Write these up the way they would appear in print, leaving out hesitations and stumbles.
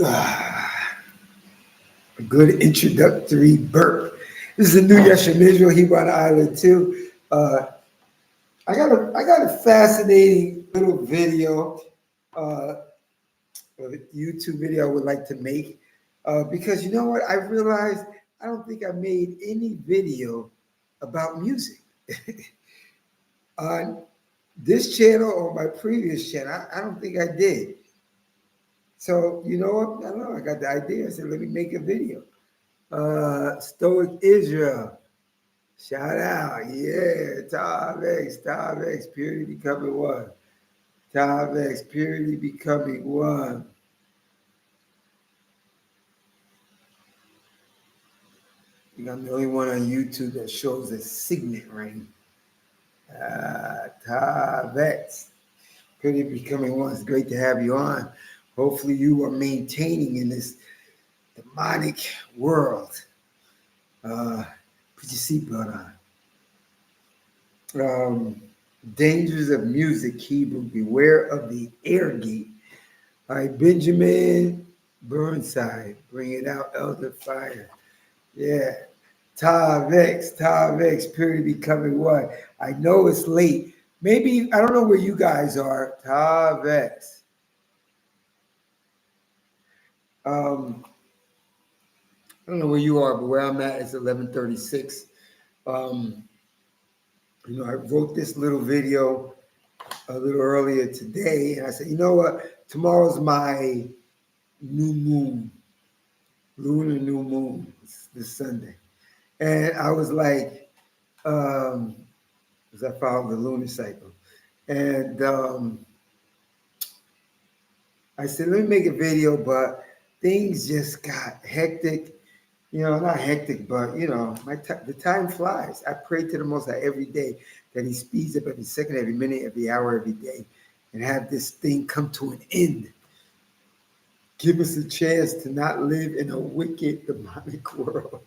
A good introductory burp. This is a new Yesh from Israel, Hebrew on the island too. I got a fascinating little video, a YouTube video I would like to make, because you know what? I realized I don't think I made any video about music on this channel or my previous channel. I don't think I did. So you know what? I don't know. I got the idea. I said, let me make a video. Stoic Israel. Shout out. Yeah. Tav X, purity becoming one. Tav X, purity becoming one. I think I'm the only one on YouTube that shows a signet ring. Tav X, purity becoming one. It's great to have you on. Hopefully you are maintaining in this demonic world. Put your seatbelt on. Dangers of music, Hebrew. Beware of the airgate. All right, Benjamin Burnside. Bring it out, Elder Fire. Yeah. Tav X, purity becoming one. I know it's late. Maybe, I don't know where you guys are. Tav X. I don't know where you are, but where I'm at is 11:36. I wrote this little video a little earlier today, and I said, you know what? Tomorrow's my new moon, lunar new moon, this Sunday. And I was like, because I follow the lunar cycle. And I said, let me make a video, but things just got hectic. Not hectic, but the time flies. I pray to the Most High every day that He speeds up every second, every minute, every hour, every day, and have this thing come to an end. Give us a chance to not live in a wicked, demonic world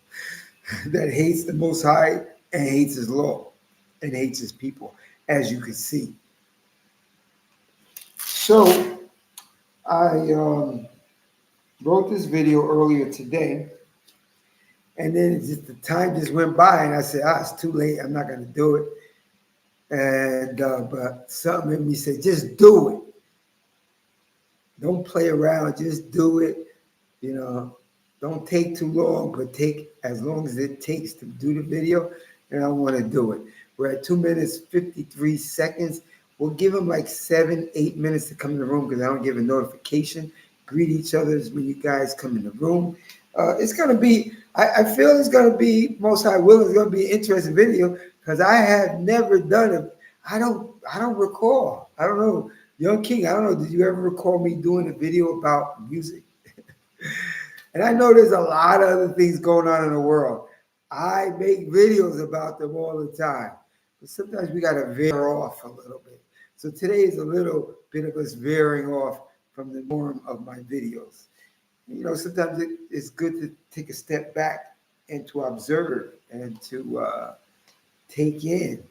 that hates the Most High and hates His law and hates His people, as you can see. So I wrote this video earlier today. And then the time just went by, and I said, it's too late. I'm not going to do it. And but something in me said, just do it. Don't play around. Just do it. Don't take too long, but take as long as it takes to do the video. And I want to do it. We're at 2 minutes, 53 seconds. We'll give them like 7-8 minutes to come in the room because I don't give a notification. Greet each other when you guys come in the room. It's going to be, I feel it's going to be, Most High willing, it's going to be an interesting video because I have never done it. I don't recall. I don't know. Young King, I don't know. Did you ever recall me doing a video about music? And I know there's a lot of other things going on in the world. I make videos about them all the time. But sometimes we got to veer off a little bit. So today is a little bit of us veering off from the norm of my videos. Sometimes it's good to take a step back and to observe and to take in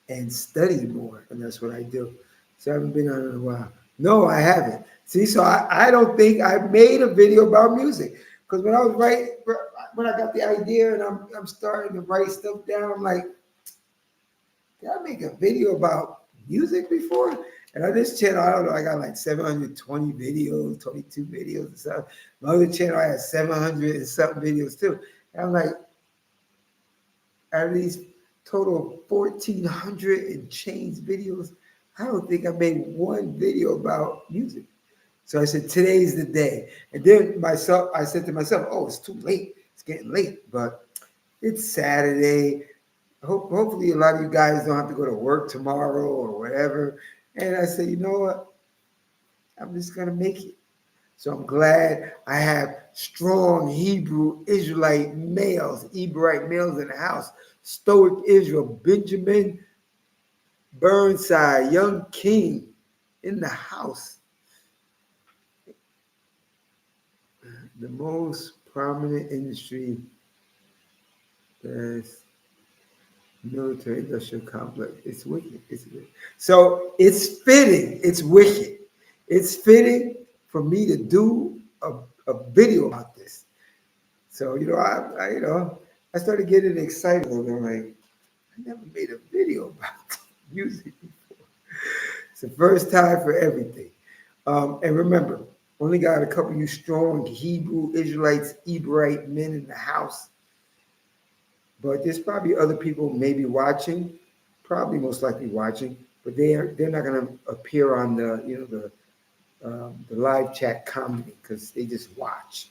and study more. And that's what I do. So I haven't been on it in a while. No, I haven't. See, so I don't think I made a video about music. Because when I got the idea and I'm starting to write stuff down, I'm like, did I make a video about music before? And on this channel, I don't know, I got like 720 videos, 22 videos and stuff. My other channel, I had 700 and something videos too. And I'm like, out of these total 1,400 and change videos, I don't think I made one video about music. So I said, today's the day. And then I said to myself, oh, it's too late. It's getting late, but it's Saturday. Hopefully a lot of you guys don't have to go to work tomorrow or whatever. And I said, you know what? I'm just going to make it. So I'm glad I have strong Hebrew Israelite males, Hebrewite males in the house. Stoic Israel, Benjamin Burnside, Young King in the house. The most prominent industry is military industrial complex. It's wicked. It's wicked. So it's fitting. It's wicked. it's fitting for me to do a video about this. So, I started getting excited. I'm like, I never made a video about music before. It's the first time for everything. And remember, only got a couple of you strong Hebrew Israelites, Hebrite men in the house. But there's probably other people maybe watching, probably most likely watching, but they're not going to appear on the live chat comedy because they just watch.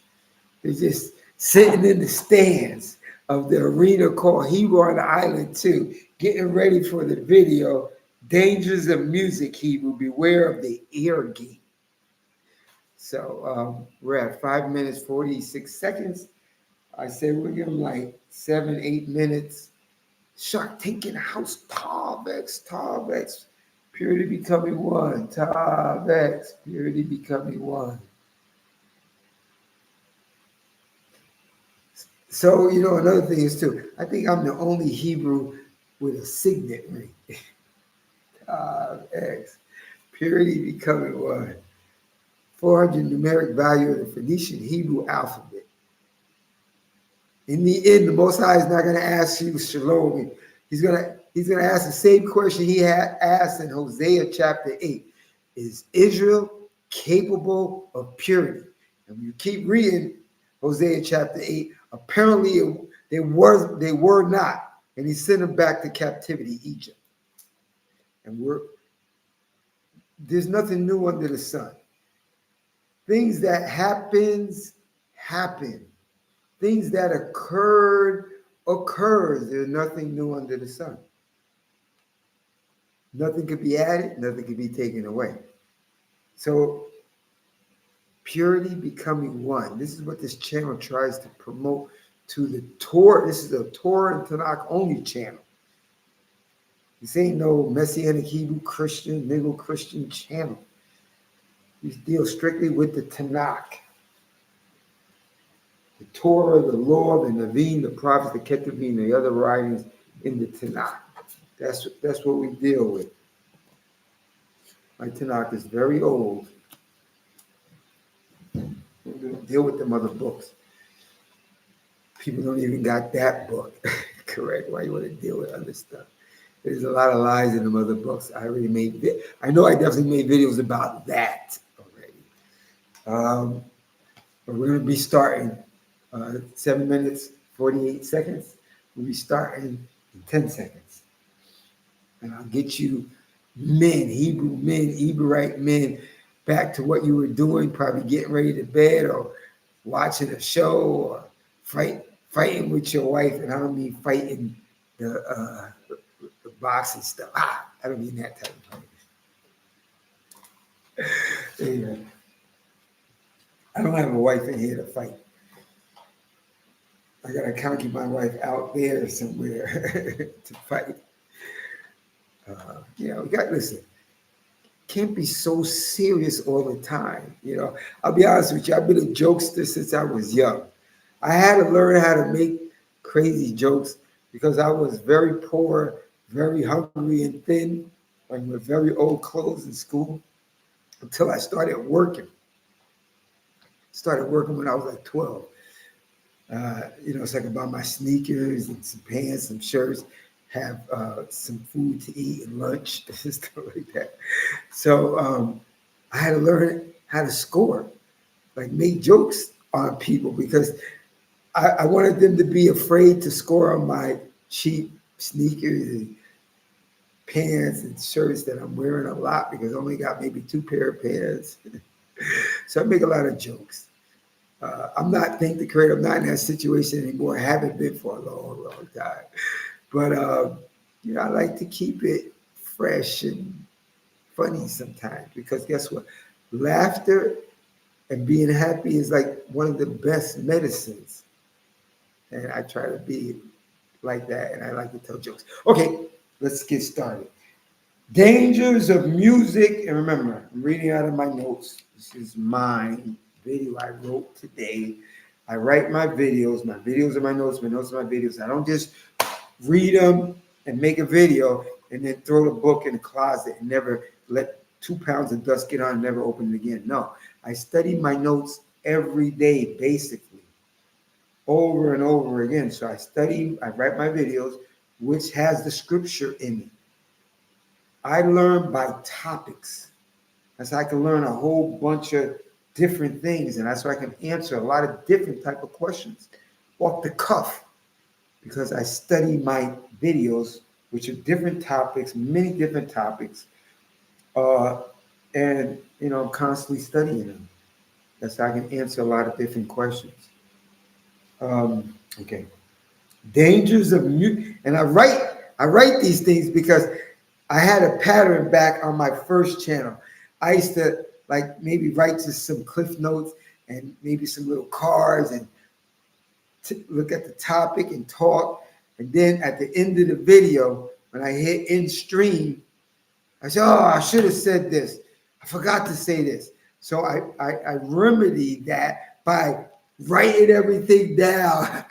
They're just sitting in the stands of the arena called Hebrew on the Island 2, getting ready for the video. Dangers of music, Hebrew, beware of the eargate. So we're at 5 minutes, 46 seconds. I say we'll give them like 7, 8 minutes. Shark taking the house, Tarvex, purity becoming one, Tarvex, purity becoming one. So, another thing is too, I think I'm the only Hebrew with a signet ring. X, purity becoming one. 400 numeric value of the Phoenician Hebrew alphabet. In the end, the Most High is not going to ask you shalom. He's gonna ask the same question he had asked in Hosea chapter 8. Is Israel capable of purity? And when you keep reading Hosea chapter 8, apparently they were not. And he sent them back to captivity, Egypt. And there's nothing new under the sun. Things that happen. Things that occurs. There's nothing new under the sun. Nothing could be added, nothing could be taken away. So purity becoming one. This is what this channel tries to promote to the Torah. This is a Torah and Tanakh only channel. This ain't no Messianic Hebrew Christian, Negro Christian channel. We deal strictly with the Tanakh. The Torah, the law, the Nevi'im, the prophets, the Ketuvim, the other writings in the Tanakh. That's what we deal with. My Tanakh is very old. We don't deal with them other books. People don't even got that book correct. Why you want to deal with other stuff? There's a lot of lies in them other books. I know I definitely made videos about that already. But we're going to be starting 7 minutes, 48 seconds. We'll be starting in 10 seconds. And I'll get you men, Hebrewite men, back to what you were doing, probably getting ready to bed or watching a show or fighting with your wife. And I don't mean fighting the boxing stuff. I don't mean that type of fight. Anyway, I don't have a wife in here to fight. I got to conquer my wife out there somewhere to fight. We got, listen, can't be so serious all the time. I'll be honest with you, I've been a jokester since I was young. I had to learn how to make crazy jokes because I was very poor, very hungry and thin, and with very old clothes in school until I started working. Started working when I was like 12. So I could buy my sneakers and some pants, some shirts, have some food to eat and lunch and stuff like that. So I had to learn how to score, like make jokes on people because I wanted them to be afraid to score on my cheap sneakers and pants and shirts that I'm wearing a lot because I only got maybe 2 pair of pants. So I make a lot of jokes. I'm not, thank the Creator, I'm not in that situation anymore. I haven't been for a long, long time. But, I like to keep it fresh and funny sometimes because guess what? Laughter and being happy is like one of the best medicines. And I try to be like that, and I like to tell jokes. Okay, let's get started. Dangers of music. And remember, I'm reading out of my notes. This is mine. Video I wrote today. I write my videos. My videos are my notes. My notes are my videos. I don't just read them and make a video and then throw the book in the closet and never let 2 pounds of dust, get on, and never open it again. No, I study my notes every day, basically, over and over again. So I study, I write my videos, which has the scripture in it. I learn by topics. That's how I can learn a whole bunch of different things, and that's why I can answer a lot of different type of questions off the cuff, because I study my videos, which are different topics, many different topics, uh, and I'm constantly studying them. That's how I can answer a lot of different questions. Okay, dangers of mute, and I write these things because I had a pattern back on my first channel. I used to like maybe write just some cliff notes and maybe some little cards and look at the topic and talk. And then at the end of the video, when I hit in stream, I said, "Oh, I should have said this. I forgot to say this." So I remedy that by writing everything down.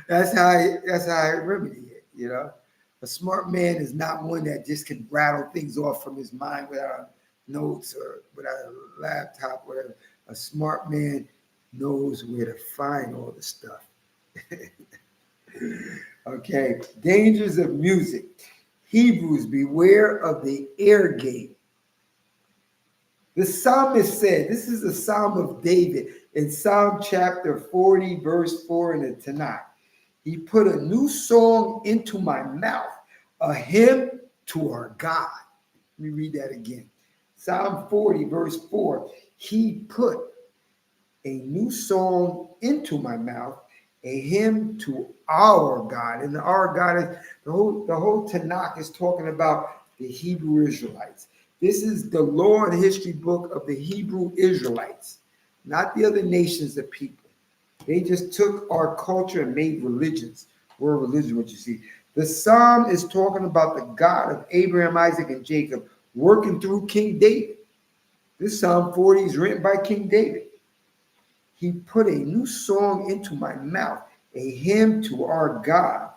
that's how I remedy it. A smart man is not one that just can rattle things off from his mind without notes or without a laptop, whatever. A smart man knows where to find all the stuff. Okay, dangers of music. Hebrews, beware of the eargate. The psalmist said, this is a psalm of David in Psalm chapter 40, verse 4 in the Tanakh. He put a new song into my mouth, a hymn to our God. Let me read that again. Psalm 40, verse 4. He put a new song into my mouth, a hymn to our God. And our God is the whole Tanakh is talking about the Hebrew Israelites. This is the law and history book of the Hebrew Israelites, not the other nations of people. They just took our culture and made religions. We're a religion, what you see. The psalm is talking about the God of Abraham, Isaac, and Jacob working through King David. This Psalm 40 is written by King David. He put a new song into my mouth, a hymn to our God.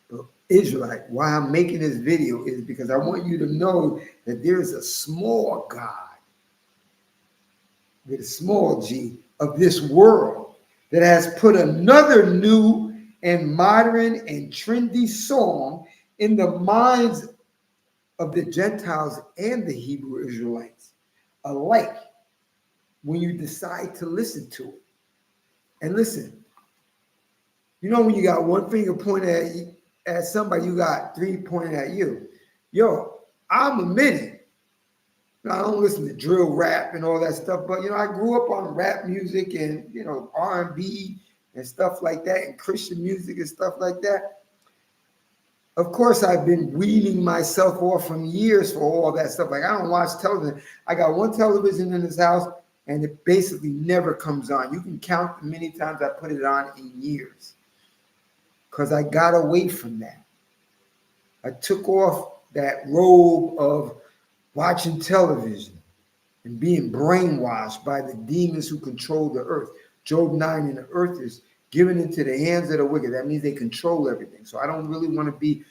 But Israelite, why I'm making this video is because I want you to know that there is a small God with a small g of this world that has put another new and modern and trendy song in the minds of the Gentiles and the Hebrew Israelites alike when you decide to listen to it. And listen, when you got one finger pointed at somebody, you got three pointing at you. Yo, I'm admitting, I don't listen to drill rap and all that stuff, but I grew up on rap music and R&B and stuff like that, and Christian music and stuff like that. Of course, I've been weaning myself off from years for all that stuff. Like, I don't watch television. I got one television in this house, and it basically never comes on. You can count the many times I put it on in years, because I got away from that. I took off that robe of watching television and being brainwashed by the demons who control the earth. Job 9, and the earth is given into the hands of the wicked. That means they control everything. So I don't really want to be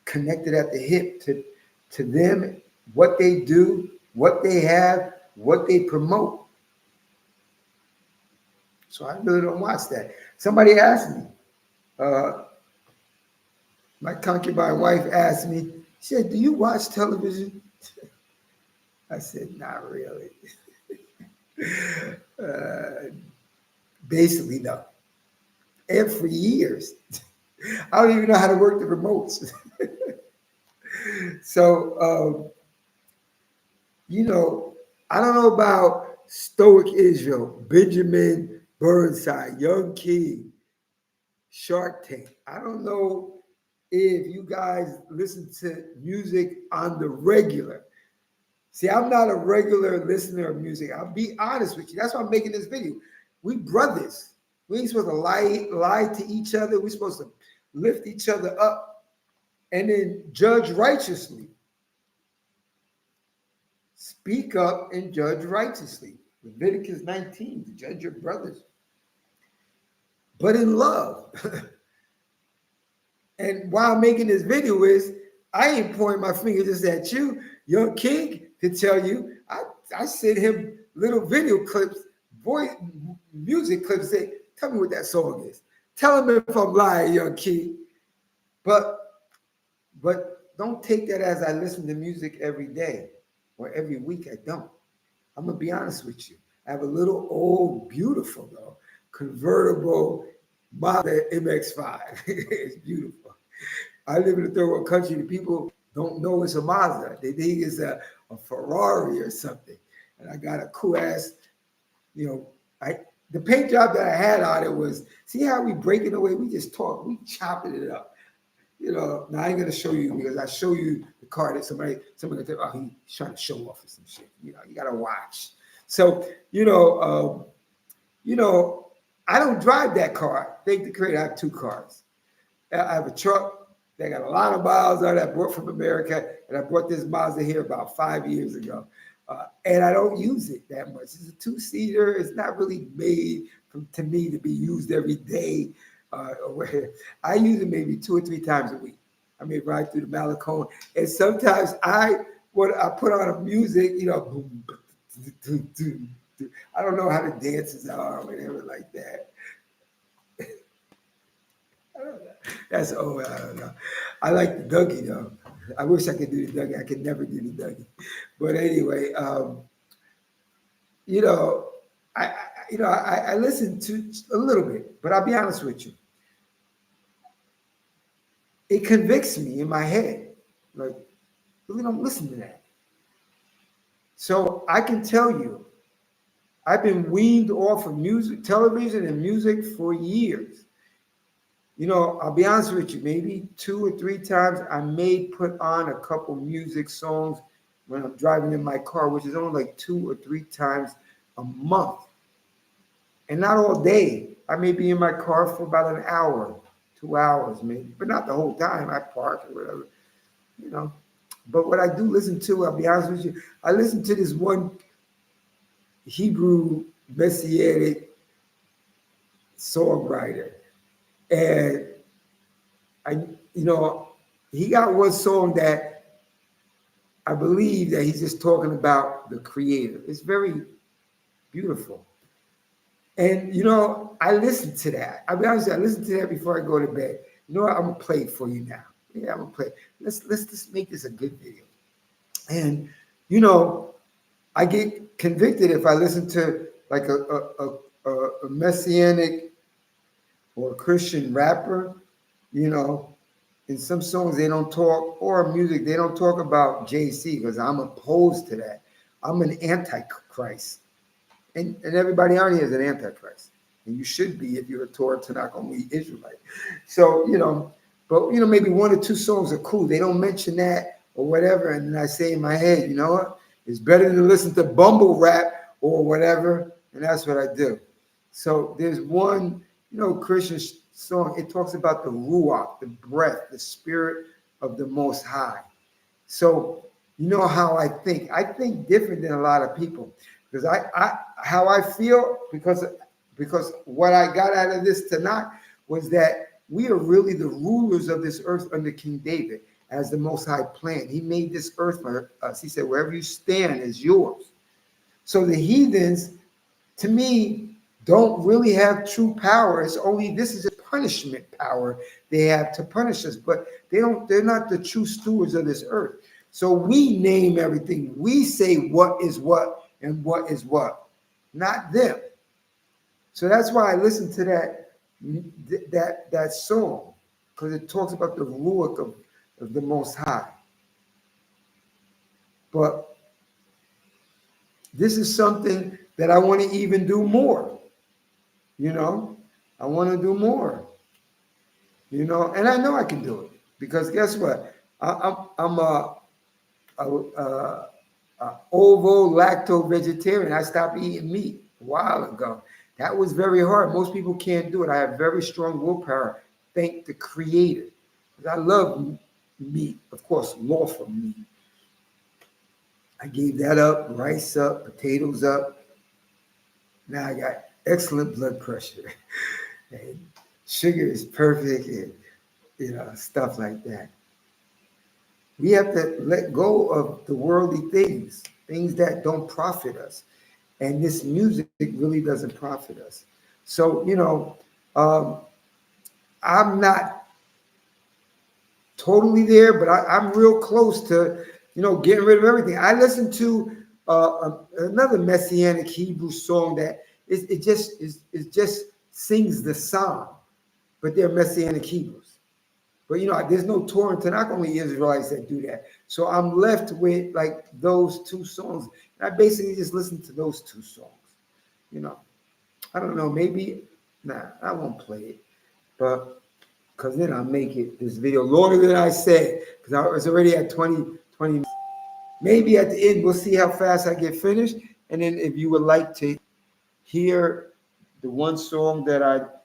connected at the hip to them, what they do, what they have, what they promote. So I really don't watch that. Somebody asked me, my concubine wife asked me, she said, "Do you watch television?" I said, "Not really." Basically, no. And for years, I don't even know how to work the remotes. So, I don't know about Stoic Israel, Benjamin Burnside, Young King, Shark Tank. I don't know if you guys listen to music on the regular. See, I'm not a regular listener of music. I'll be honest with you. That's why I'm making this video. We brothers. We ain't supposed to lie to each other. We're supposed to lift each other up and then judge righteously. Speak up and judge righteously. Leviticus 19, to judge your brothers. But in love. And why I'm making this video is, I ain't pointing my finger just at you, Young King. to tell you. I send him little video clips, voice music clips. Say, tell me what that song is. Tell him if I'm lying, young Key. But don't take that as I listen to music every day or every week. I don't. I'm gonna be honest with you. I have a little old, beautiful though, convertible Mazda MX-5. It's beautiful. I live in a third world country. The people don't know it's a Mazda. They think it's a Ferrari or something. And I got a cool ass, you know, I the paint job that I had on it was, see how we breaking away? We just talk, we chopping it up. Now I ain't gonna show you because I show you the car that somebody gonna think, oh, he's trying to show off or some shit. You gotta watch. So, I don't drive that car. Thank the creator, I have two cars. I have a truck that got a lot of miles on it. I brought from America, and I brought this Mazda here about 5 years ago. And I don't use it that much. It's a two-seater. It's not really made to me to be used every day. I use it maybe 2 or 3 times a week. I may ride through the Malecone, and sometimes I put on a music, boom, I don't know how the dances are or whatever like that. I don't know. That's old. I don't know. I like the Dougie though. I wish I could do the Dougie. I could never do the Dougie. But anyway, you know, I listen to a little bit, but I'll be honest with you. It convicts me in my head. Like, really don't listen to that. So I can tell you, I've been weaned off of music, television, and music for years. I'll be honest with you, maybe 2 or 3 times I may put on a couple music songs when I'm driving in my car, which is only like 2 or 3 times a month. And not all day. I may be in my car for about an hour, 2 hours maybe, but not the whole time. I park or whatever, you know. But what I do listen to, I'll be honest with you, I listen to this one Hebrew Messianic songwriter. And I, he got one song that I believe that he's just talking about the creator. It's very beautiful. And I listen to that. I'll be honest with you, I listen to that before I go to bed. You know what? I'm gonna play it for you now. Yeah, I'm gonna play it. Let's just make this a good video. And I get convicted if I listen to like a messianic or a Christian rapper, in some songs they don't talk, or music, they don't talk about JC because I'm opposed to that. I'm an antichrist. And everybody on here is an antichrist. And you should be if you're a Torah Tanakh only Israelite. So, but maybe 1 or 2 songs are cool. They don't mention that or whatever. And then I say in my head, you know what? It's better to listen to Bumble rap or whatever. And that's what I do. So there's one, Christian song. It talks about the Ruach, the breath, the spirit of the Most High. So you know how I think. I think different than a lot of people. Because how I feel, because what I got out of this tonight was that we are really the rulers of this earth under King David, as the Most High planned. He made this earth for us. He said, wherever you stand is yours. So the heathens, to me, don't really have true power. It's only, this is a punishment power they have to punish us, but they're not the true stewards of this earth. So we name everything. We say what is what and what is what, not them. So that's why I listen to that song, because it talks about the ruach of the Most High. But this is something that I want to even do more. I want to do more. And I know I can do it because guess what? I'm a ovo-lacto vegetarian. I stopped eating meat a while ago. That was very hard. Most people can't do it. I have very strong willpower. Thank the Creator. I love meat, of course, lawful meat. I gave that up, rice up, potatoes up. Now I got excellent blood pressure. And sugar is perfect, and stuff like that. We have to let go of the worldly things. things that don't profit us. And this music really doesn't profit us. So, um, I'm not totally there, but I'm real close to, getting rid of everything. I listened to another Messianic Hebrew song that it just sings the psalm, but they're Messianic Hebrews. But there's no Torah and Tanakh, only Israelites that do that. So I'm left with like those two songs. And I basically just listen to those two songs. You know, I don't know, maybe, nah, I won't play it. But because then I'll make it this video longer than I said, because I was already at 20. Maybe at the end, we'll see how fast I get finished. And then if you would like to hear the one song that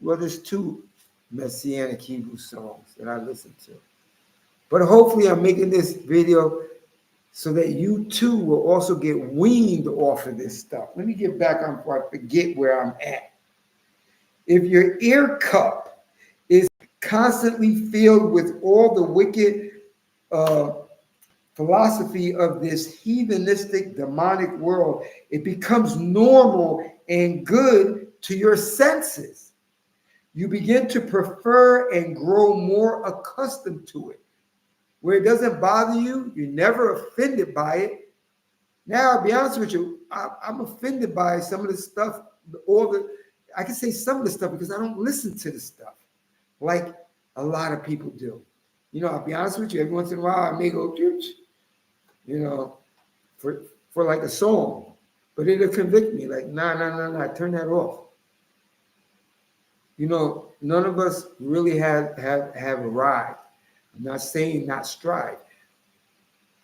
well, there's two Messianic Hebrew songs that I listen to. But hopefully I'm making this video so that you too will also get weaned off of this stuff. Let me get back on before I forget where I'm at. If your ear cup is constantly filled with all the wicked uh, philosophy of this heathenistic, demonic world, it becomes normal and good to your senses. You begin to prefer and grow more accustomed to it. Where it doesn't bother you, you're never offended by it. Now, I'll be honest with you, I'm offended by some of the stuff, I can say some of the stuff because I don't listen to the stuff like a lot of people do. I'll be honest with you, every once in a while I may go, you know, for like a song, but it'll convict me like, nah, turn that off. None of us really have arrived. I'm not saying not strive.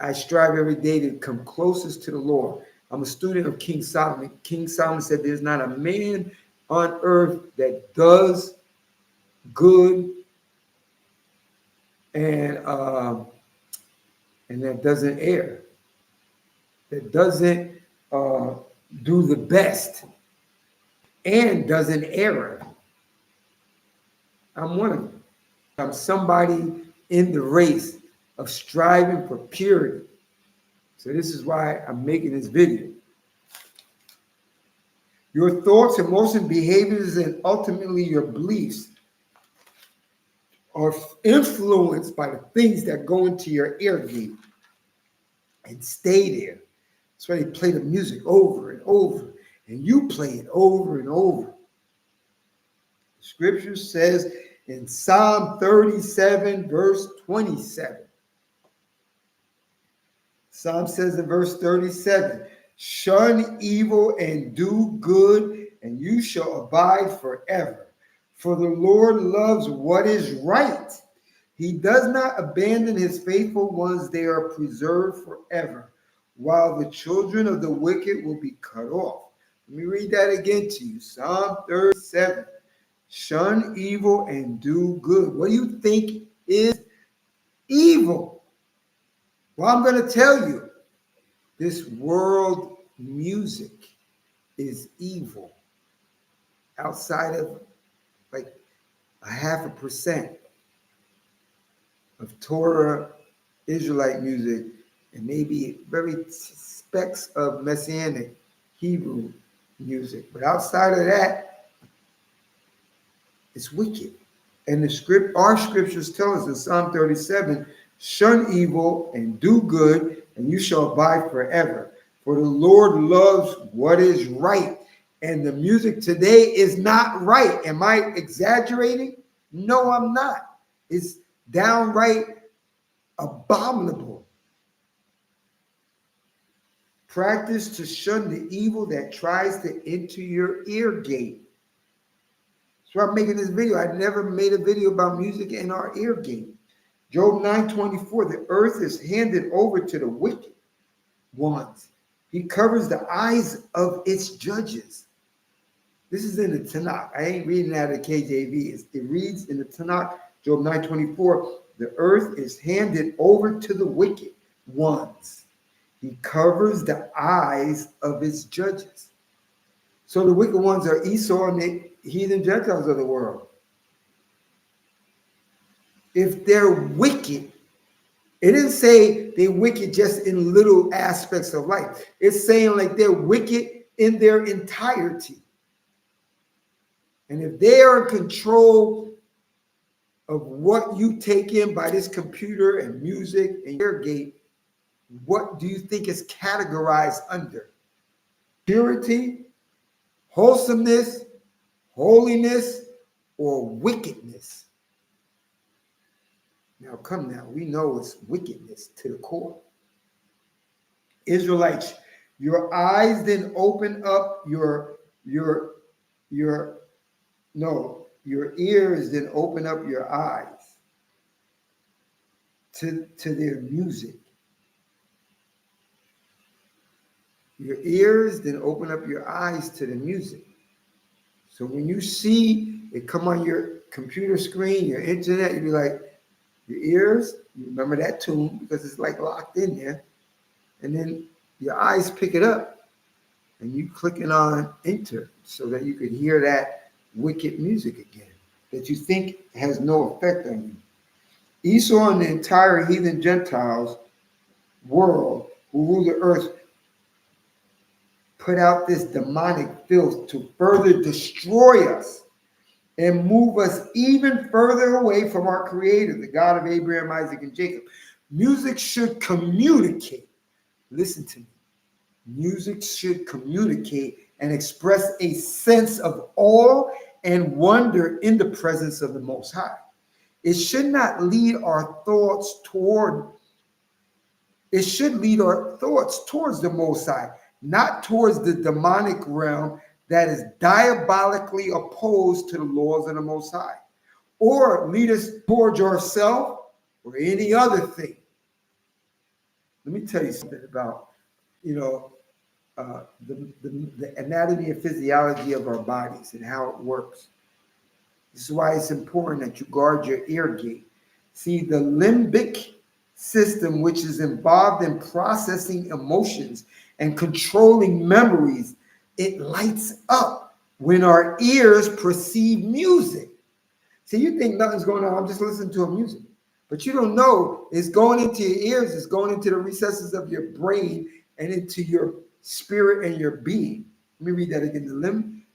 I strive every day to come closest to the Lord. I'm a student of King Solomon. King Solomon said there's not a man on earth that does good and that doesn't err, that doesn't uh, do the best and doesn't err. I'm one of them. I'm somebody in the race of striving for purity. So this is why I'm making this video. Your thoughts, emotions, behaviors, and ultimately your beliefs are influenced by the things that go into your eargate and stay there. That's why they play the music over and over, and you play it over and over. The scripture says in Psalm 37, verse 27. Psalm says in verse 37, shun evil and do good, and you shall abide forever. For the Lord loves what is right. He does not abandon his faithful ones. They are preserved forever, while the children of the wicked will be cut off. Let me read that again to you. Psalm 37. Shun evil and do good. What do you think is evil? Well, I'm going to tell you. This world music is evil. Outside of like 0.5% of Torah Israelite music and maybe very specks of Messianic Hebrew music. But outside of that, it's wicked. And our scriptures tell us in Psalm 37, shun evil and do good, and you shall abide forever. For the Lord loves what is right. And the music today is not right. Am I exaggerating? No, I'm not. It's downright abominable. Practice to shun the evil that tries to enter your ear gate. So I'm making this video. I never made a video about music in our ear gate. Job 9:24, the earth is handed over to the wicked ones. He covers the eyes of its judges. This is in the Tanakh. I ain't reading out of the KJV. It reads in the Tanakh, Job 9:24, the earth is handed over to the wicked ones. He covers the eyes of its judges. So the wicked ones are Esau and the heathen Gentiles of the world. If they're wicked, It didn't say they're wicked just in little aspects of life. It's saying like they're wicked in their entirety. And if they are in control of what you take in by this computer and music and eargate, what do you think is categorized under? Purity, wholesomeness, holiness, or wickedness? Now, come now, we know it's wickedness to the core. Israelites, your eyes then open up your your ears then open up your eyes to their music. Your ears then open up your eyes to the music. So when you see it come on your computer screen, your internet, you be like, your ears, you remember that tune because it's like locked in there. And then your eyes pick it up and you clicking on enter so that you could hear that wicked music again that you think has no effect on you. Esau and the entire heathen Gentiles world who rule the earth put out this demonic filth to further destroy us and move us even further away from our Creator, the God of Abraham, Isaac, and Jacob. Music should communicate. Listen to me. Music should communicate and express a sense of awe and wonder in the presence of the Most High. It should not lead our thoughts toward, it should lead our thoughts towards the Most High, not towards the demonic realm that is diabolically opposed to the laws of the Most High, or lead us towards ourselves or any other thing. Let me tell you something about, the anatomy and physiology of our bodies and how it works. This is why it's important that you guard your ear gate. See, the limbic system, which is involved in processing emotions and controlling memories, it lights up when our ears perceive music. See, you think nothing's going on, I'm just listening to a music. But you don't know it's going into your ears, it's going into the recesses of your brain and into your spirit and your being. Let me read that again.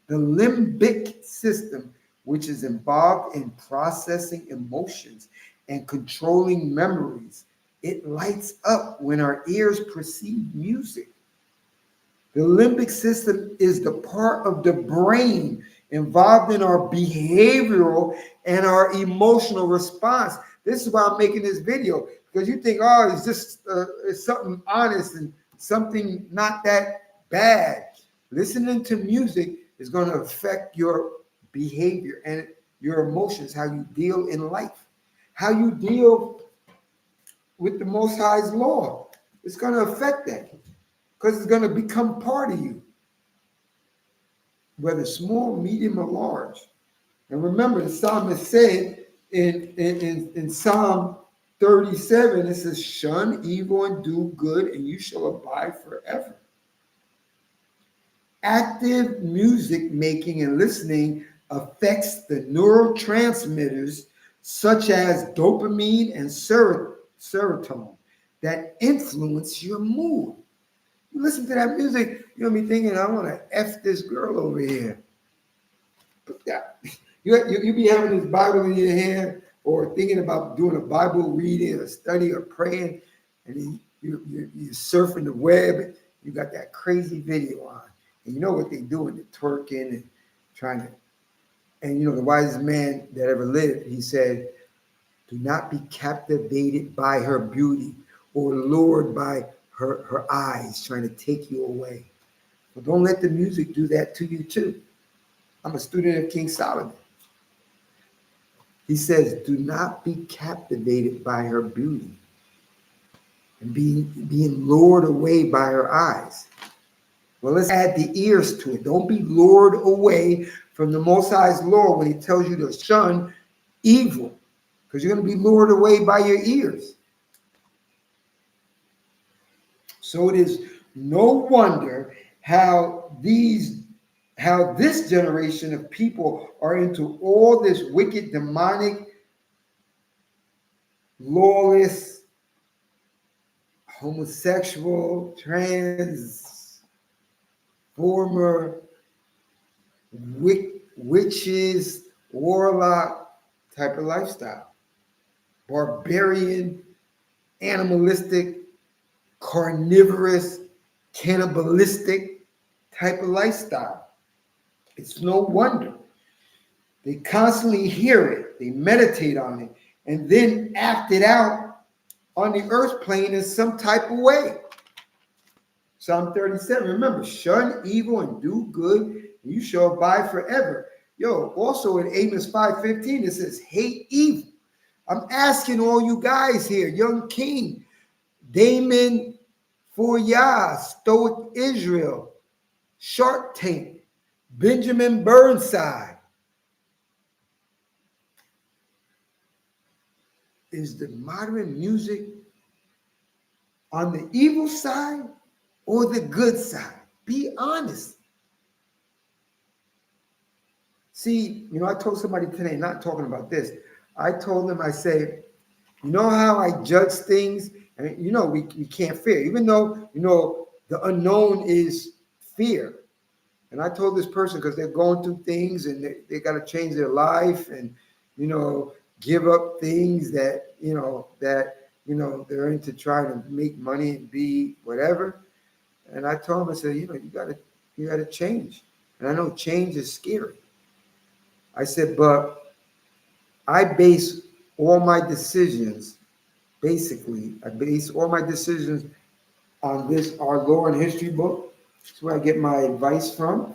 The limbic system, which is involved in processing emotions and controlling memories, it lights up when our ears perceive music. The limbic system is the part of the brain involved in our behavioral and our emotional response. This is why I'm making this video, because you think, oh, it's just it's something honest and something not that bad. Listening to music is going to affect your behavior and your emotions, how you deal in life, how you deal with the Most High's law. It's going to affect that because it's going to become part of you, whether small, medium, or large. And remember, the psalmist said in Psalm 37, it says, shun evil and do good, and you shall abide forever. Active music making and listening affects the neurotransmitters such as dopamine and serotonin that influence your mood. You listen to that music, you'll be thinking, I want to F this girl over here. You be having this Bible in your hand or thinking about doing a Bible reading or study or praying, and then you're surfing the web, you got that crazy video on. And you know what they doing, they're twerking and trying to, and the wisest man that ever lived, he said, do not be captivated by her beauty or lured by her eyes trying to take you away. But don't let the music do that to you too. I'm a student of King Solomon. He says, do not be captivated by her beauty and being lured away by her eyes. Well, let's add the ears to it. Don't be lured away from the Most High's law when he tells you to shun evil, because you're going to be lured away by your ears. So it is no wonder how this generation of people are into all this wicked, demonic, lawless homosexual, trans, former witches, warlock type of lifestyle. Barbarian, animalistic, carnivorous, cannibalistic type of lifestyle. It's no wonder. They constantly hear it, they meditate on it, and then act it out on the earth plane in some type of way. Psalm 37, remember, shun evil and do good, and you shall abide forever. Yo, also in Amos 5:15, it says, hate evil. I'm asking all you guys here, Young King, Damon Fourier, Stoic Israel, Shark Tank, Benjamin Burnside. Is the modern music on the evil side or the good side? Be honest. See, I told somebody today, not talking about this, I told them, I say, you know how I judge things? And we can't fear, even though, the unknown is fear. And I told this person, because they're going through things and they got to change their life and, give up things that they're into trying to make money and be whatever. And I told him, I said, you gotta change. And I know change is scary. I said, but I base all my decisions, I base all my decisions on this, our law and history book. That's where I get my advice from.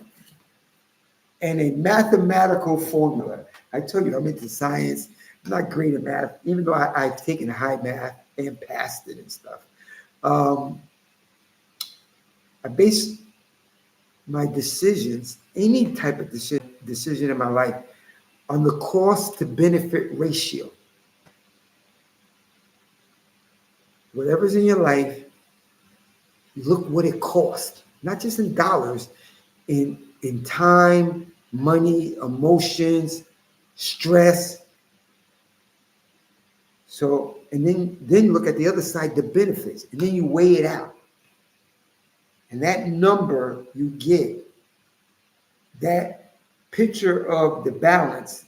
And a mathematical formula. I told you I'm into science. I'm not great at math, even though I've taken high math and passed it and stuff. I base my decisions, any type of decision in my life, on the cost to benefit ratio. Whatever's in your life, look what it costs, not just in dollars, in time, money, emotions, stress. So, and then look at the other side, the benefits, and then you weigh it out. And that number you get, that picture of the balance,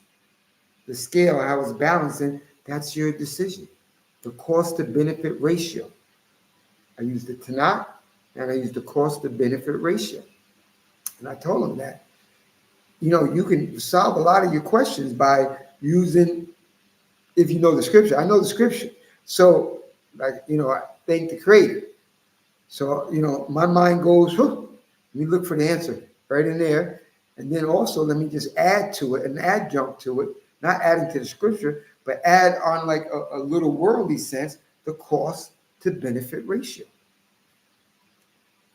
the scale, how it's balancing, that's your decision. The cost to benefit ratio. I use the Tanakh and I use the cost to benefit ratio. And I told him that, you can solve a lot of your questions by using, if you know the scripture. I know the scripture. So, I thank the Creator. So, my mind goes, let me look for the answer right in there. And then also, let me just add to it, an adjunct to it, not adding to the scripture, but add on like a little worldly sense, the cost to benefit ratio.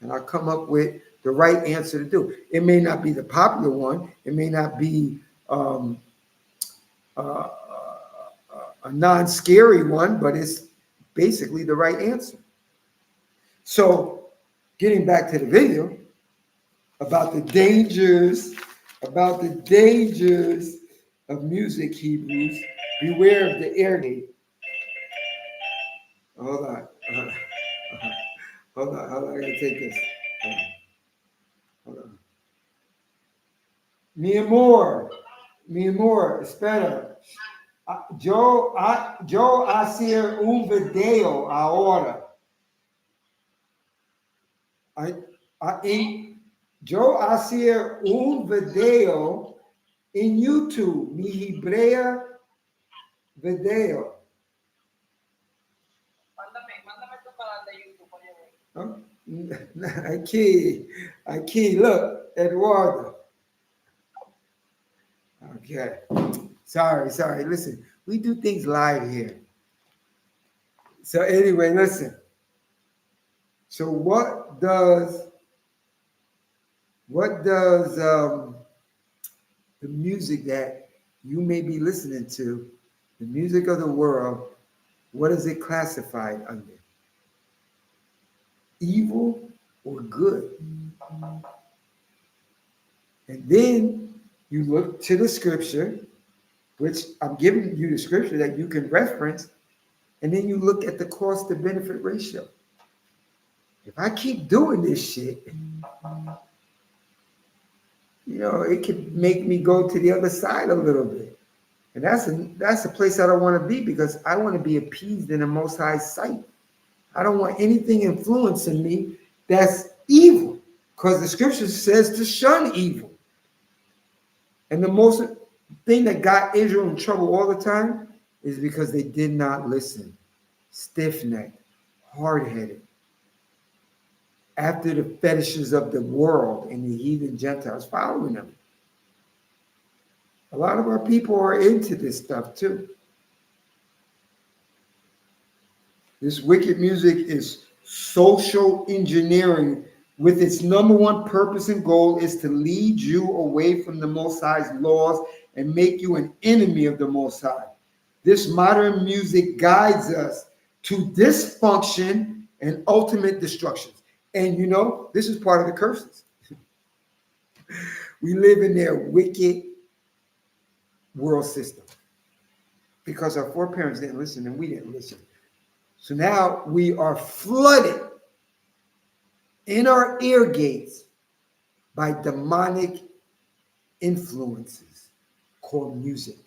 And I'll come up with the right answer to do. It may not be the popular one. It may not be a non-scary one, but it's basically the right answer. So getting back to the video about the dangers of music, Hebrews, beware of the eargate. Hold on. Hold on. I gotta take this. Hold on. Mi amor, espera. Yo hacer un video ahora. Yo hacer un video en YouTube, mi hebrea video. Mándame tu canal de YouTube. Aquí, look, Eduardo. Okay. Sorry. Listen, we do things live here. So anyway, listen. So what does the music that you may be listening to, the music of the world, what is it classified under? Evil or good? And then you look to the scripture, which I'm giving you the scripture that you can reference, and then you look at the cost to benefit ratio. if I keep doing this shit, it could make me go to the other side a little bit. And that's a place I don't want to be, because I want to be appeased in the Most High's sight. I don't want anything influencing me that's evil, because the scripture says to shun evil. And the most thing that got Israel in trouble all the time is because they did not listen. Stiff-necked, hard-headed, after the fetishes of the world and the heathen Gentiles following them. A lot of our people are into this stuff too. This wicked music is social engineering, with its number one purpose and goal is to lead you away from the Most High's laws and make you an enemy of the Most High. This modern music guides us to dysfunction and ultimate destruction. And this is part of the curses. We live in their wicked world system because our foreparents didn't listen and we didn't listen. So now we are flooded in our ear gates by demonic influences called music.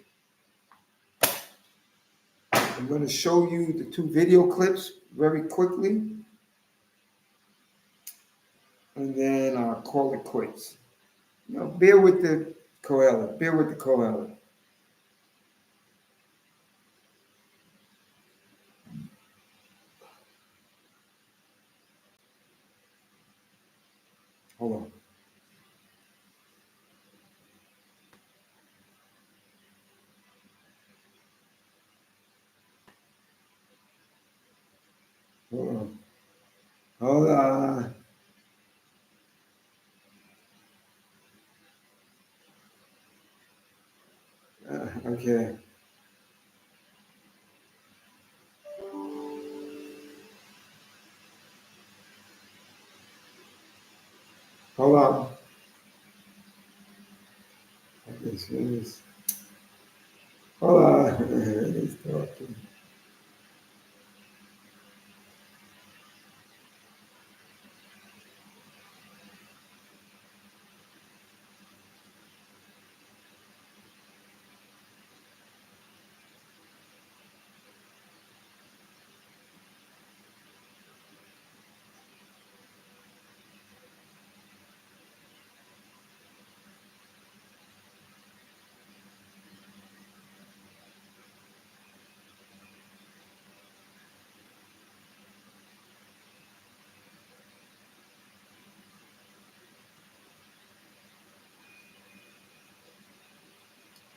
I'm going to show you the 2 video clips very quickly, and then I'll call it quits. Bear with the Koala. Bear with the Koala. Hold on. Hold on. Hold on. Okay. Hold on. Hold on. He's talking.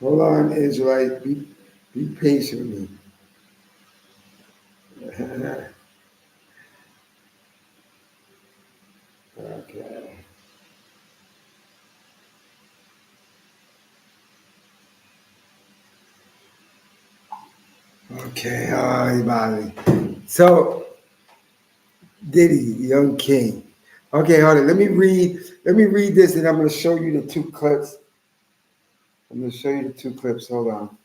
Hold on, Israelite. Be patient with me. Okay. Okay. All right, Bobby. So, Diddy, Young King. Okay, hold on. Let me read this, and I'm going to show you the 2 clips. I'm going to show you the 2 clips. Hold on.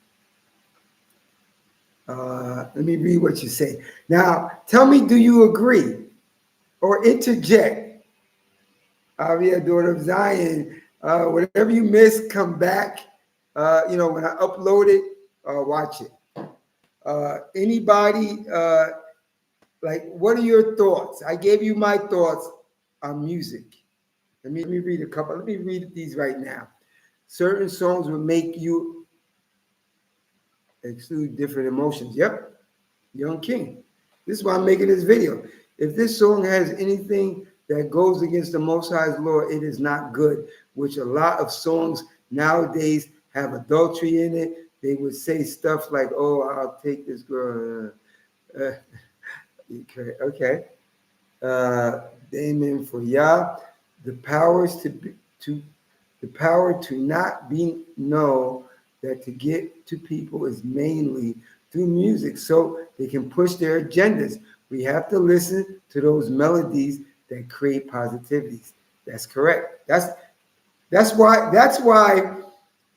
Let me read what you say. Now, tell me, do you agree or interject? Avia, daughter of Zion. Whatever you missed, come back. When I upload it, watch it. Anybody, what are your thoughts? I gave you my thoughts on music. Let me read a couple. Let me read these right now. Certain songs will make you exclude different emotions. Yep. Young King. This is why I'm making this video. If this song has anything that goes against the Most High's law, it is not good, which a lot of songs nowadays have adultery in it. They would say stuff like, oh, I'll take this girl. Okay. Amen for Yah. The powers the power to not be know that to get to people is mainly through music, so they can push their agendas. We have to listen to those melodies that create positivities. That's correct. That's why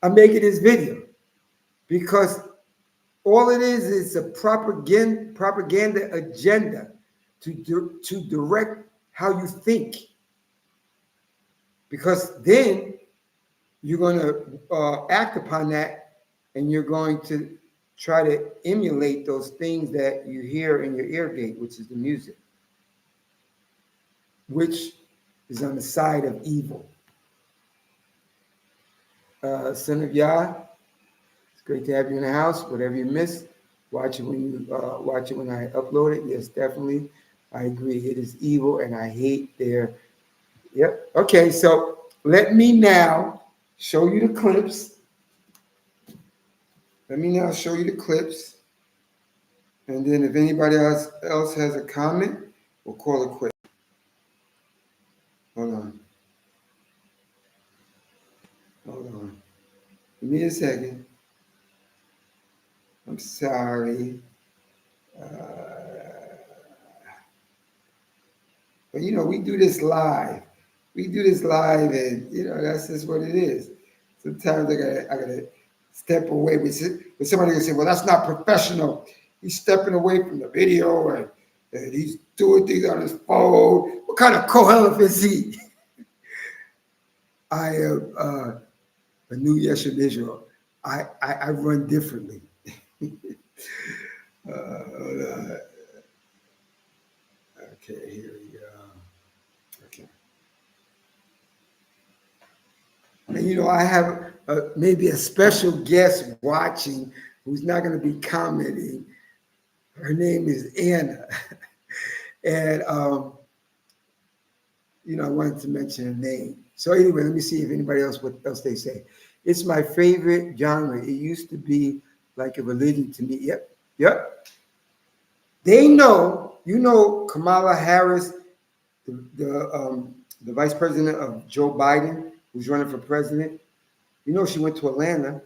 I'm making this video, because all it is a propaganda agenda to direct how you think. Because then you're going to act upon that, and you're going to try to emulate those things that you hear in your eargate, which is the music, which is on the side of evil. Son of Yah, it's great to have you in the house. Whatever you missed, watch it when you watch it when I upload it. Yes, definitely, I agree. It is evil, and I hate their. Yep. Okay, so let me now show you the clips. Let me now show you the clips, and then if anybody else has a comment, we'll call it quits. Hold on. Hold on. Give me a second. I'm sorry. But you know, we do this live. We do this live, and you know, that's just what it is. Sometimes I gotta step away. But somebody gonna say, "Well, that's not professional. He's stepping away from the video, and he's doing things on his phone. What kind of Koheleth is he?" I am a new Yeshua Israel. I run differently. Okay, here we go. Okay. And you know, I have maybe a special guest watching who's not going to be commenting. Her name is Anna. And, you know, I wanted to mention her name. So anyway, let me see if anybody else, what else they say. It's my favorite genre. It used to be like a religion to me. Yep. They know, you know, Kamala Harris, the vice president of Joe Biden, who's running for president. You know, she went to Atlanta,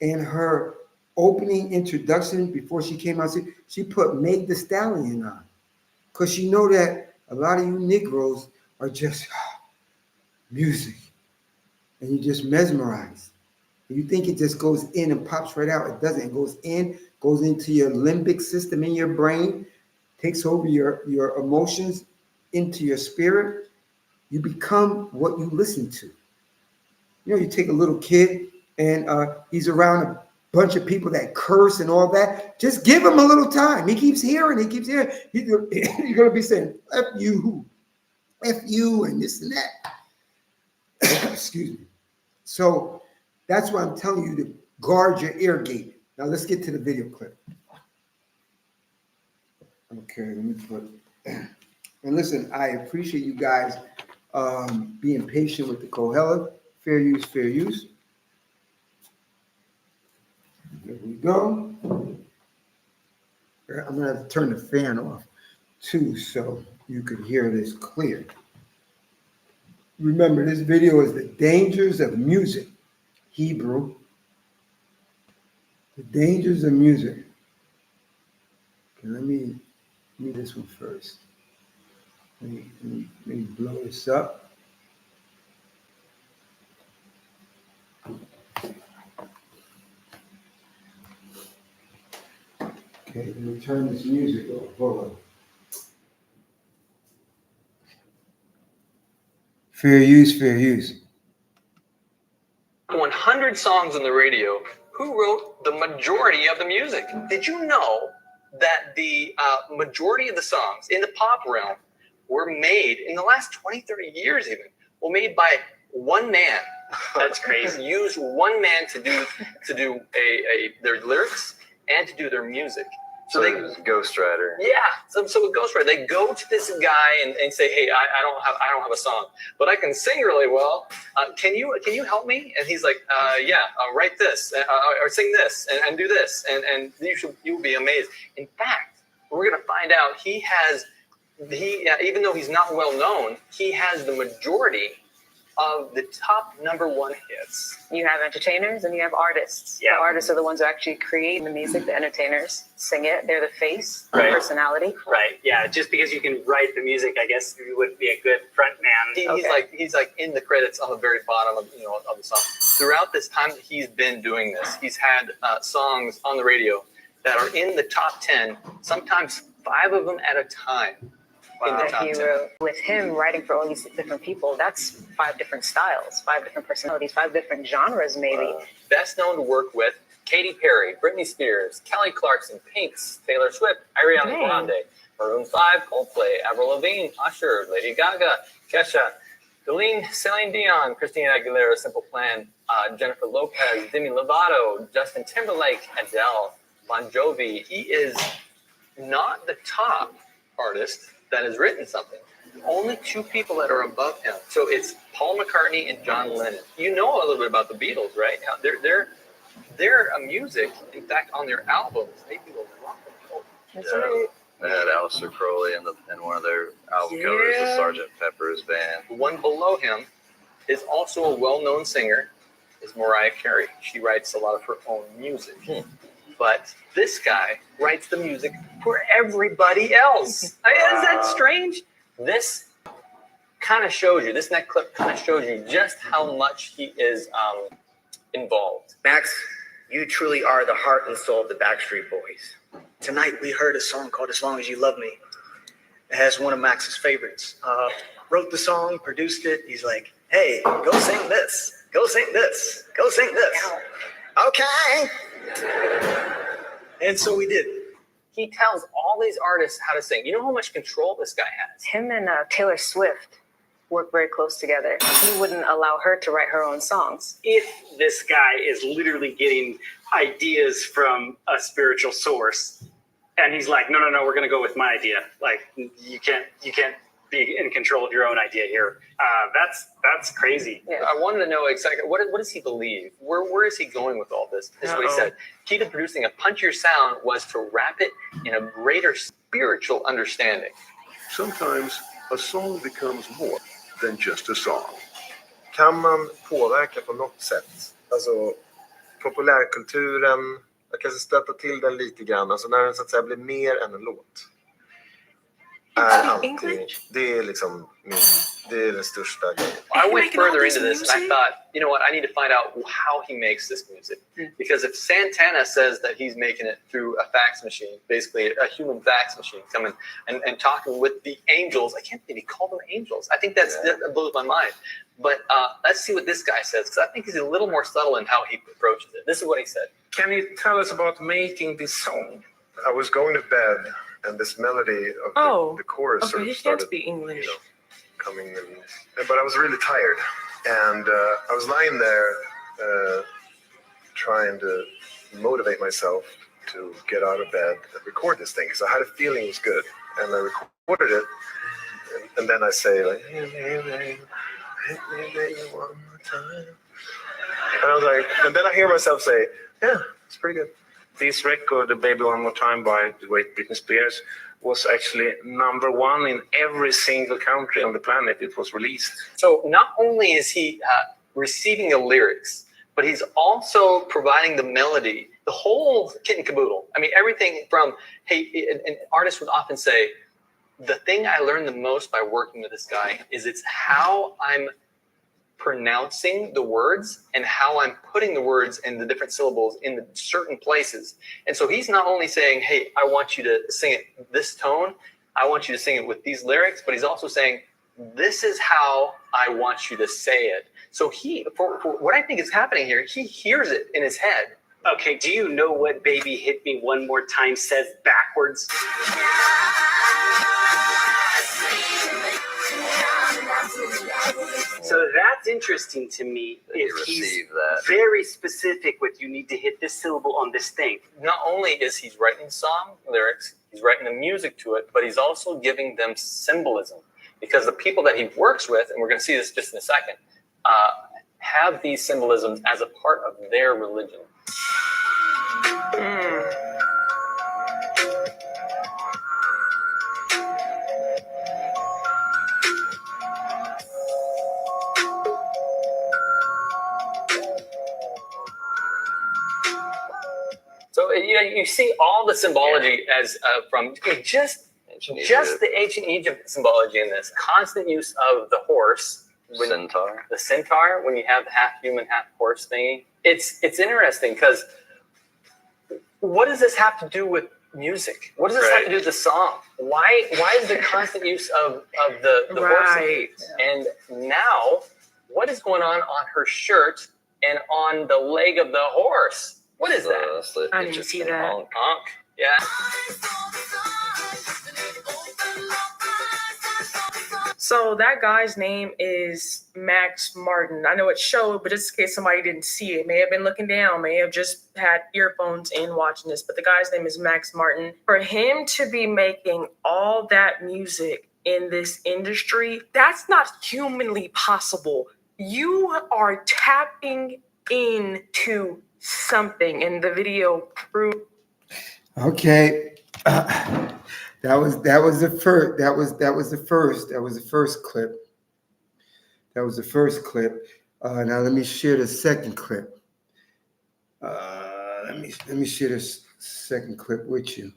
and her opening introduction before she came out, she put Meg the Stallion on, because she know that a lot of you Negroes are just music, and you just mesmerized. And you think it just goes in and pops right out. It doesn't. It goes in, goes into your limbic system in your brain, takes over your emotions into your spirit. You become what you listen to. You know, you take a little kid and he's around a bunch of people that curse and all that. Just give him a little time. He keeps hearing. You're going to be saying, F you, and this and that. Excuse me. So that's why I'm telling you to guard your ear gate. Now let's get to the video clip. Okay, let me put. And listen, I appreciate you guys being patient with the Koheleth. Fair use, fair use. There we go. I'm going to have to turn the fan off too so you could hear this clear. Remember, this video is the dangers of music, Hebrew. The dangers of music. Okay, let me do this one first. Let me blow this up. Okay, let me turn this music off. Hold on. Fair use, fair use. 100 songs on the radio. Who wrote the majority of the music? Did you know that the majority of the songs in the pop realm were made in the last 20, 30 years even, were made by one man? That's crazy. Use one man to do their lyrics and to do their music. So they was a ghostwriter. Yeah, so a ghostwriter. They go to this guy and say, "Hey, I don't have a song, but I can sing really well. Can you help me?" And he's like, "Yeah, write this or sing this and do this, and you'll be amazed." In fact, we're gonna find out he even though he's not well known, he has the majority of the top #1 hits. You have entertainers and you have artists. Yeah. The artists are the ones who actually create the music. The entertainers sing it. They're the face, the Right. personality. Right. Yeah. Just because you can write the music, I guess you wouldn't be a good front man. He's like in the credits on the very bottom of of the song. Throughout this time that he's been doing this, he's had songs on the radio that are in the top 10, sometimes 5 of them at a time. in the that top he 10. wrote. With him writing for all these different people, that's 5 different styles, 5 different personalities, 5 different genres, maybe. Best known to work with Katy Perry, Britney Spears, Kelly Clarkson, Pinks, Taylor Swift, Ariana Dang. Grande, Maroon 5, Coldplay, Avril Lavigne, Usher, Lady Gaga, Kesha, Celine Dion, Christina Aguilera, Simple Plan, Jennifer Lopez, Demi Lovato, Justin Timberlake, Adele, Bon Jovi. He is not the top artist that has written something. Only 2 people that are above him. So it's Paul McCartney and John Lennon. You know a little bit about the Beatles, right? How their music, in fact, on their albums, they do a rock and roll. That's right. They had Aleister Crowley in one of their album covers, the Sgt. Pepper's band. The one below him is also a well-known singer, is Mariah Carey. She writes a lot of her own music. But this guy writes the music for everybody else. Is that strange? This kind of shows you, this next clip kind of shows you just how much he is involved. Max, you truly are the heart and soul of the Backstreet Boys. Tonight we heard a song called As Long As You Love Me. It has one of Max's favorites. Wrote the song, produced it. He's like, hey, go sing this. Go sing this. Go sing this. Okay. And so we did. He tells all these artists how to sing. You know how much control this guy has? Him and Taylor Swift work very close together. He wouldn't allow her to write her own songs. If this guy is literally getting ideas from a spiritual source, and he's like, no, we're going to go with my idea. Like, you can't be in control of your own idea here. That's crazy. Yeah. I wanted to know exactly what does he believe? Where is he going with all this? This is what he said. Key to producing a punchier sound was to wrap it in a greater spiritual understanding. Sometimes a song becomes more than just a song. Kan man påverka på något sätt? Alltså populärkulturen, jag kanske stöter till den lite grann. Alltså när den så att säga blir mer än en låt. Är alltid, det är liksom det är den största grejen. I went further into this and I thought, you know what, I need to find out how he makes this music. Because if Santana says that he's making it through a fax machine, basically a human fax machine, coming and talking with the angels, I can't believe he called them angels. I think that blows my mind. But let's see what this guy says, because I think he's a little more subtle in how he approaches it. This is what he said. Can you tell us about making this song? I was going to bed and this melody of the chorus sort of started, English. Coming in. But I was really tired. And I was lying there trying to motivate myself to get out of bed and record this thing because I had a feeling it was good. And I recorded it. And then I say, like, hey, baby, hit me, baby, one more time. And I was like, and then I hear myself say, yeah, it's pretty good. This record, The Baby One More Time by the great Britney Spears, was actually #1 in every single country on the planet it was released. So not only is he receiving the lyrics, but he's also providing the melody, the whole kit and caboodle. I mean, everything from, hey, an artist would often say, the thing I learned the most by working with this guy is it's how I'm pronouncing the words and how I'm putting the words and the different syllables in the certain places. And so he's not only saying, hey, I want you to sing it this tone, I want you to sing it with these lyrics, but he's also saying, this is how I want you to say it. So for what I think is happening here, he hears it in his head. Okay, do you know what Baby Hit Me One More Time says backwards? So that's interesting to me. He's very specific with you need to hit this syllable on this thing. Not only is he writing song lyrics, he's writing the music to it, but he's also giving them symbolism. Because the people that he works with, and we're going to see this just in a second, have these symbolisms as a part of their religion. So you see all the symbology as from just the ancient Egypt symbology in this constant use of the horse, the centaur, when you have the half human, half horse thingy. It's interesting because what does this have to do with music? What does this have to do with the song? Why is the constant use of the horse? And now, what is going on her shirt and on the leg of the horse? What is that? I didn't see that. Honk. Yeah. So that guy's name is Max Martin. I know it showed, but just in case somebody didn't see it, may have been looking down, may have just had earphones in watching this, but the guy's name is Max Martin. For him to be making all that music in this industry, that's not humanly possible. You are tapping into something, and the video proved. Okay. That was the first. That was the first clip. That was the first clip. Now let me share the second clip. Let me share this second clip with you.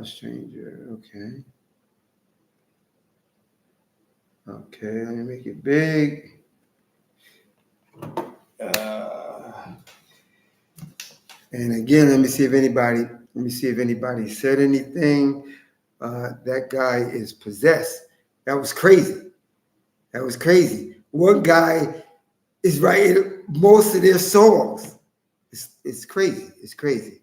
Stranger. Okay. Okay. Let me make it big. And again, let me see if anybody said anything. That guy is possessed. That was crazy. One guy is writing most of their songs. It's crazy.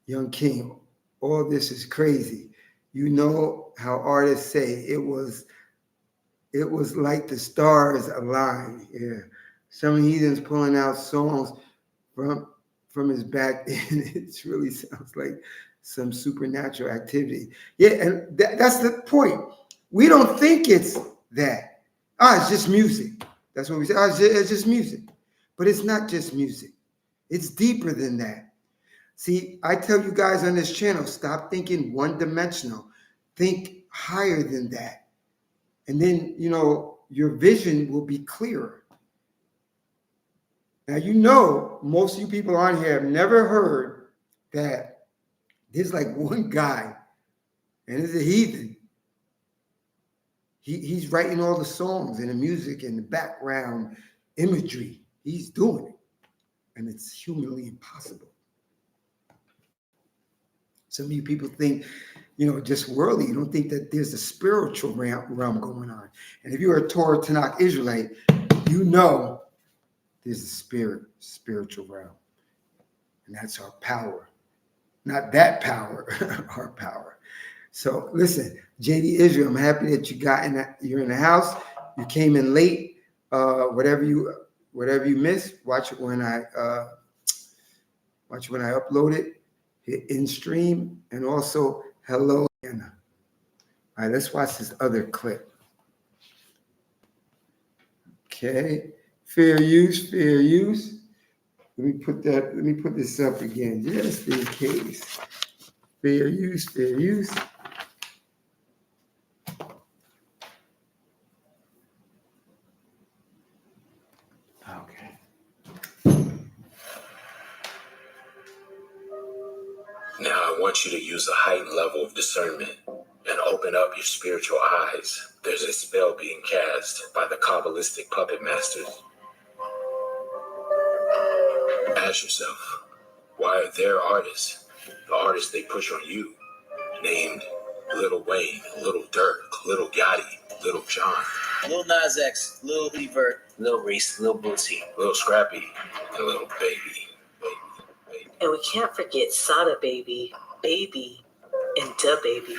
Young King, all this is crazy. You know how artists say it was like the stars aligned. Yeah. Some heathens pulling out songs from his back, and it really sounds like some supernatural activity. Yeah, and that's the point. We don't think it's that. It's just music. That's what we say. It's just music. But it's not just music. It's deeper than that. See, I tell you guys on this channel, stop thinking one-dimensional. Think higher than that. And then, your vision will be clearer. Now, most of you people on here have never heard that there's like one guy, and it's a heathen. He's writing all the songs and the music and the background imagery. He's doing it. And it's humanly impossible. Some of you people think, just worldly. You don't think that there's a spiritual realm going on. And if you're a Torah Tanakh Israelite, you know there's a spiritual realm. And that's our power. Not that power, our power. So listen, JD Israel, I'm happy that you're in the house. You came in late. Whatever you missed, watch it when I upload it. Hit in stream, and also hello, Anna. All right, let's watch this other clip. Okay, fair use. Let me put this up again, just in case. Fair use. Okay. Now I want you to use a heightened level of discernment and open up your spiritual eyes. There's a spell being cast by the Kabbalistic puppet masters. Ask yourself, why are their artists, the artists they push on you, named Lil Wayne, Lil Durk, Lil Gotti, Lil Jon, Lil Nas X, Lil Uzi Vert, Lil Reese, Lil Bootsy, Lil Scrappy, and Lil Baby. And we can't forget Sada Baby, Baby, and Da Baby.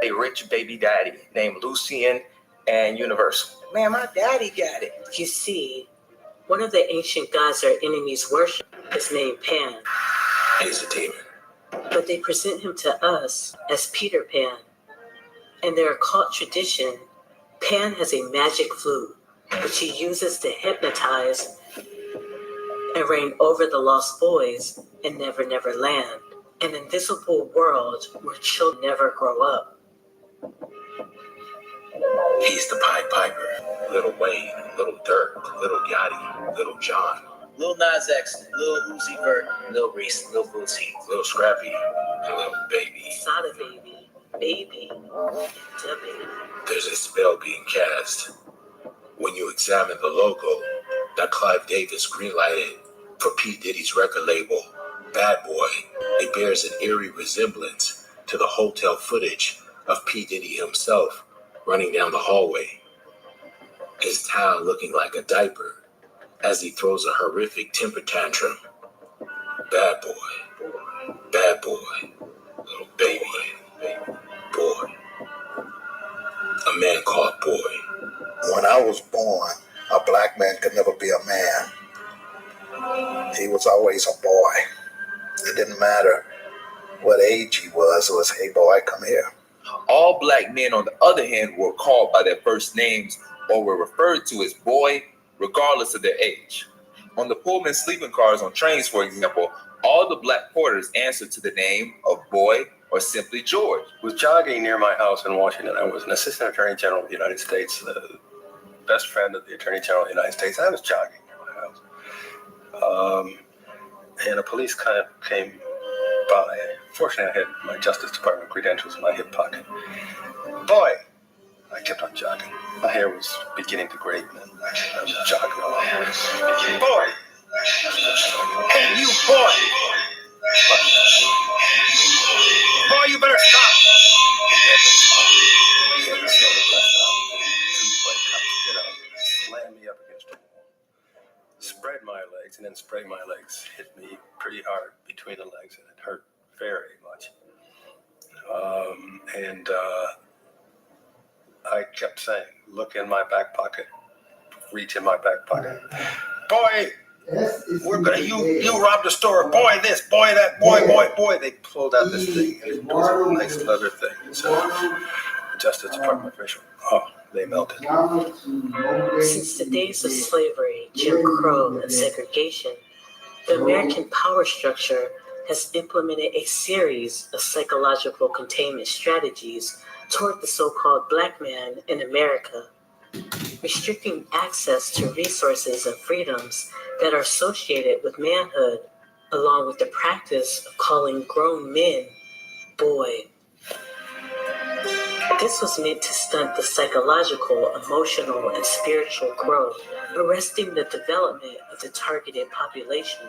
A rich baby daddy named Lucian and Universal. Man, my daddy got it. You see, one of the ancient gods our enemies worship is named Pan. He's a demon. But they present him to us as Peter Pan. In their occult tradition, Pan has a magic flute, which he uses to hypnotize and reign over the lost boys in Never Never Land, an invisible world where children never grow up. He's the Pied Piper. Lil Wayne, Lil Durk, Lil Gotti, Lil Jon, Lil Nas X, Lil Uzi Vert, Lil Reese, Lil Bootsy, Lil Scrappy, and Lil Baby. Sada Baby, Baby, and Da Baby. There's a spell being cast. When you examine the logo that Clive Davis greenlighted for P. Diddy's record label Bad Boy. It bears an eerie resemblance to the hotel footage of P. Diddy himself running down the hallway, his towel looking like a diaper as he throws a horrific temper tantrum. Bad boy, bad boy, little baby, boy. A man called Boy. When I was born, a black man could never be a man. He was always a boy. It didn't matter what age he was. It was, hey boy, come here. All black men, on the other hand, were called by their first names or were referred to as boy, regardless of their age. On the Pullman sleeping cars on trains, for example, all the black porters answered to the name of Boy or simply George. Was jogging near my house in Washington. I was an assistant attorney general of the United States, the best friend of the attorney general of the United States. I was jogging near my house. And a police kind of came by. Fortunately, I had my Justice Department credentials in my hip pocket. Boy! I kept on jogging. My hair was beginning to gray, and I was jogging along. Boy! Hey, you boy! Boy, you better stop! Slammed me up against the wall. Spread my legs, and then spray my legs. Hit me pretty hard between the legs, and it hurt very much. I kept saying, look in my back pocket, reach in my back pocket. Boy, we're gonna, you robbed a store. Boy, this, boy, that, boy. They pulled out this thing. It was a nice leather thing. It's a Justice Department official. Oh, they melted. Since the days of slavery, Jim Crow, and segregation, the American power structure has implemented a series of psychological containment strategies toward the so-called black man in America, restricting access to resources and freedoms that are associated with manhood, along with the practice of calling grown men boy. This was meant to stunt the psychological, emotional, and spiritual growth, arresting the development of the targeted population.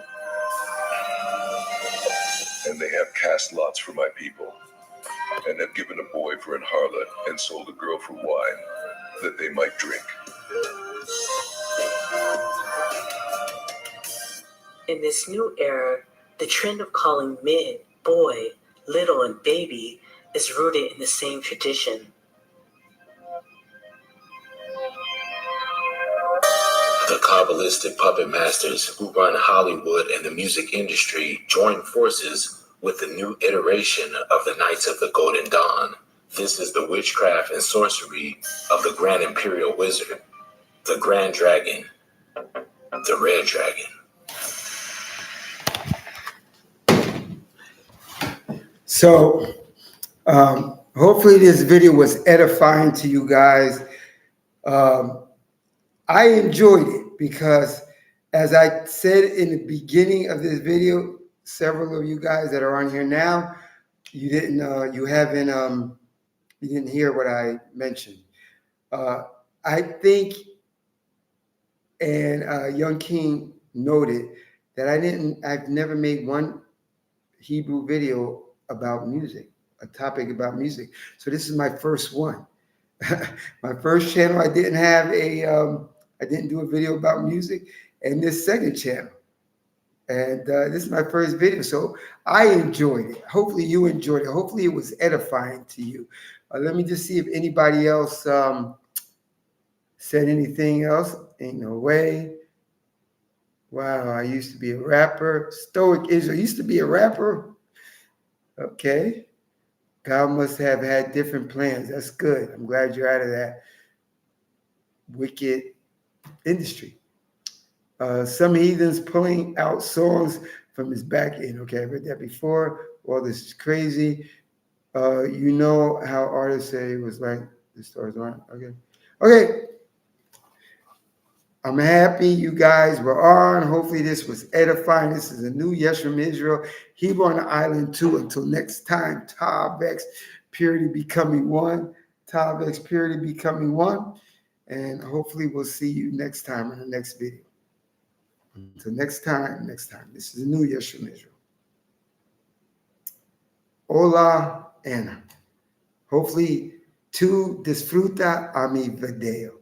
And they have cast lots for my people, and have given a boy for an harlot and sold a girl for wine, that they might drink. In this new era, the trend of calling men boy, little, and baby is rooted in the same tradition. The Kabbalistic puppet masters who run Hollywood and the music industry join forces with the new iteration of the Knights of the Golden Dawn. This is the witchcraft and sorcery of the Grand Imperial Wizard, the Grand Dragon, the Red Dragon. So, hopefully this video was edifying to you guys. I enjoyed it because, as I said in the beginning of this video, several of you guys that are on here now, you didn't hear what I mentioned. I think, and Young King noted that I've never made one Hebrew video about music, a topic about music. So this is my first one. My first channel, I didn't do a video about music, and this second channel. And this is my first video, so I enjoyed it. Hopefully you enjoyed it. Hopefully it was edifying to you. Let me just see if anybody else said anything else. Ain't no way. Wow, I used to be a rapper. Stoic Israel used to be a rapper. Okay. God must have had different plans. That's good. I'm glad you're out of that wicked industry. Some heathens pulling out songs from his back end. Okay, I read that before. Well, this is crazy. You know how artists say it was like the stars aren't. Okay. Okay. I'm happy you guys were on. Hopefully this was edifying. This is a new Yes from Israel. Hebrew on the Island 2. Until next time, Tavex, purity becoming one. Tavex, purity becoming one. And hopefully we'll see you next time in the next video. Until next time. This is a new Yes from Israel. Hola, and hopefully, tu disfruta a mi video.